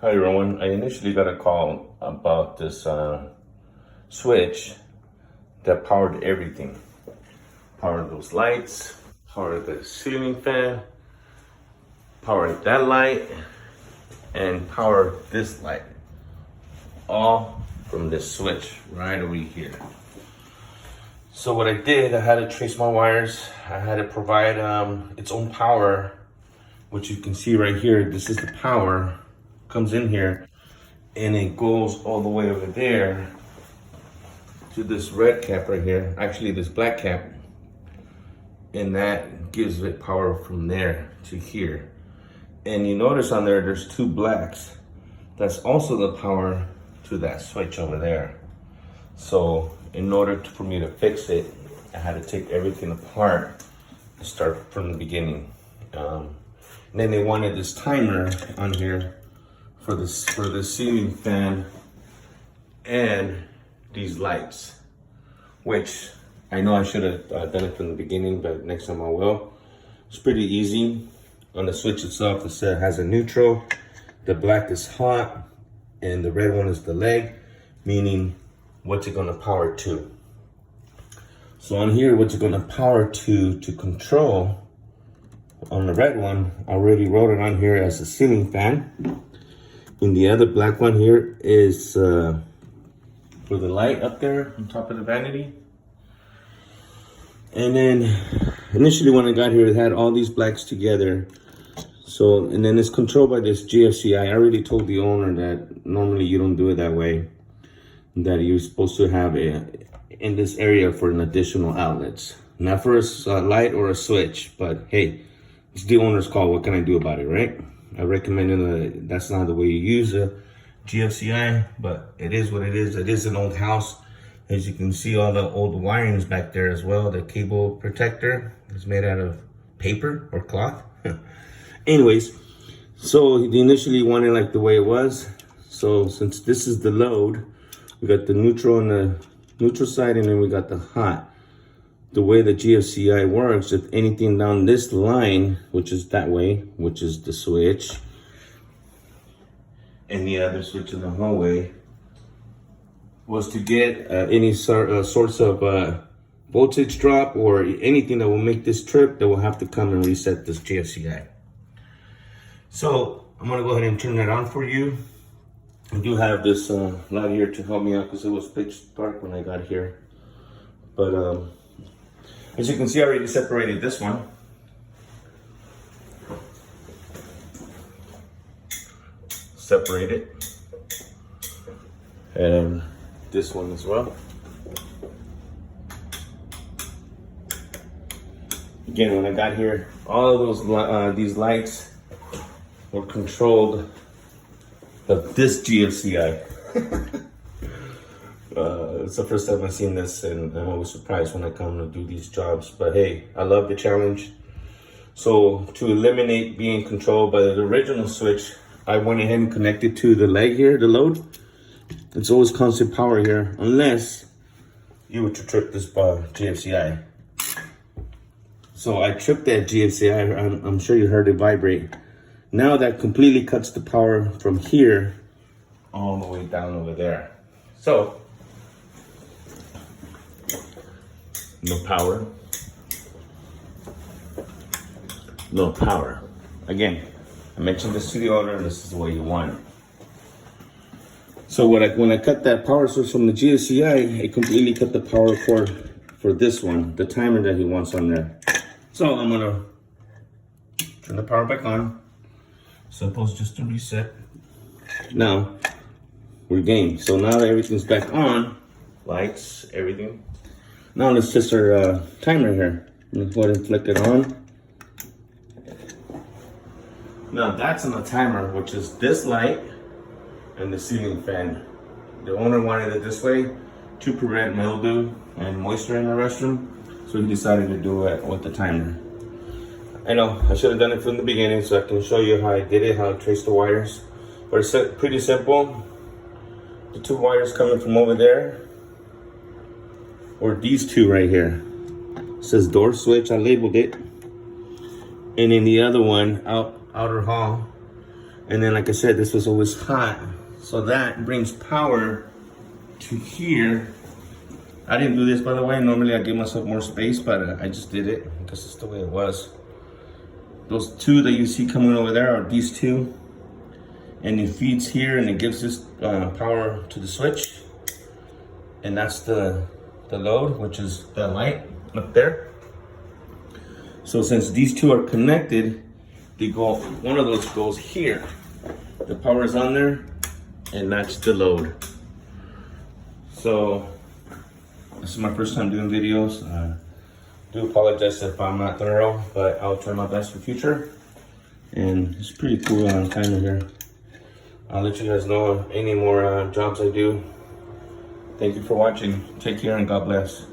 Hi everyone, I initially got a call about this switch that powered everything. Powered those lights, powered the ceiling fan, powered that light, and powered this light. All from this switch right over here. So what I did, I had to trace my wires. I had to provide its own power, which you can see right here. This is the power. Comes in here and it goes all the way over there to this red cap right here, actually this black cap, and that gives it power from there to here. And you notice on there there's two blacks. That's also the power to that switch over there. So in order for me to fix it, I had to take everything apart and start from the beginning. And then they wanted this timer on here for the ceiling fan and these lights, which I know I should have done it from the beginning, but next time I will. It's pretty easy. On the switch itself, it has a neutral, the black is hot, and the red one is the leg, meaning what's it gonna power to. So on here, what's it gonna power to control, on the red one, I already wrote it on here as a ceiling fan. And the other black one here is for the light up there on top of the vanity. And then initially when I got here, it had all these blacks together. So, and then it's controlled by this GFCI. I already told the owner that normally you don't do it that way. That you're supposed to have it in this area for an additional outlets. Not for a light or a switch, but hey, it's the owner's call. What can I do about it, right? I recommend that's not the way you use a GFCI, but it is what it is. It is an old house. As you can see, all the old wirings back there as well. The cable protector is made out of paper or cloth. Anyways, so they initially wanted like the way it was. So since this is the load, we got the neutral on the neutral side, and then we got the hot. The way the GFCI works, if anything down this line, which is that way, which is the switch, and the other switch in the hallway, was to get any source of voltage drop or anything that will make this trip, that will have to come and reset this GFCI. So I'm gonna go ahead and turn that on for you. I do have this light here to help me out because it was pitch dark when I got here. But as you can see, I already separated this one. Separate it. And this one as well. Again, when I got here, all of those these lights were controlled by this GFCI. It's the first time I've seen this, and I'm always surprised when I come to do these jobs. But hey, I love the challenge. So to eliminate being controlled by the original switch, I went ahead and connected to the leg here, the load. It's always constant power here, unless you were to trip this GFCI. So I tripped that GFCI. I'm sure you heard it vibrate. Now that completely cuts the power from here all the way down over there. So no power. No power. Again, I mentioned this to the owner, and this is the way you want it. So when I cut that power source from the GFCI, it completely cut the power for this one, the timer that he wants on there. So I'm gonna turn the power back on. Supposed just to reset. Now we're game. So now that everything's back on, lights, everything. Now let's test our timer here. Let's go ahead and flick it on. Now that's on the timer, which is this light and the ceiling fan. The owner wanted it this way to prevent mildew and moisture in the restroom, so he decided to do it with the timer. I know I should have done it from the beginning so I can show you how I did it, how I traced the wires. But it's pretty simple. The two wires coming from over there, or these two right here. It says door switch, I labeled it. And then the other one, outer hall, And then, like I said, this was always hot. So that brings power to here. I didn't do this, by the way. Normally I give myself more space, but I just did it because it's the way it was. Those two that you see coming over there are these two. And it feeds here and it gives this power to the switch. And that's the load, which is the light up there. So since these two are connected, they go, one of those goes here. The power is on there, and that's the load. So this is my first time doing videos. Do apologize if I'm not thorough, but I'll try my best for future. And it's pretty cool on timer here. I'll let you guys know any more jobs I do. Thank you for watching. Take care and God bless.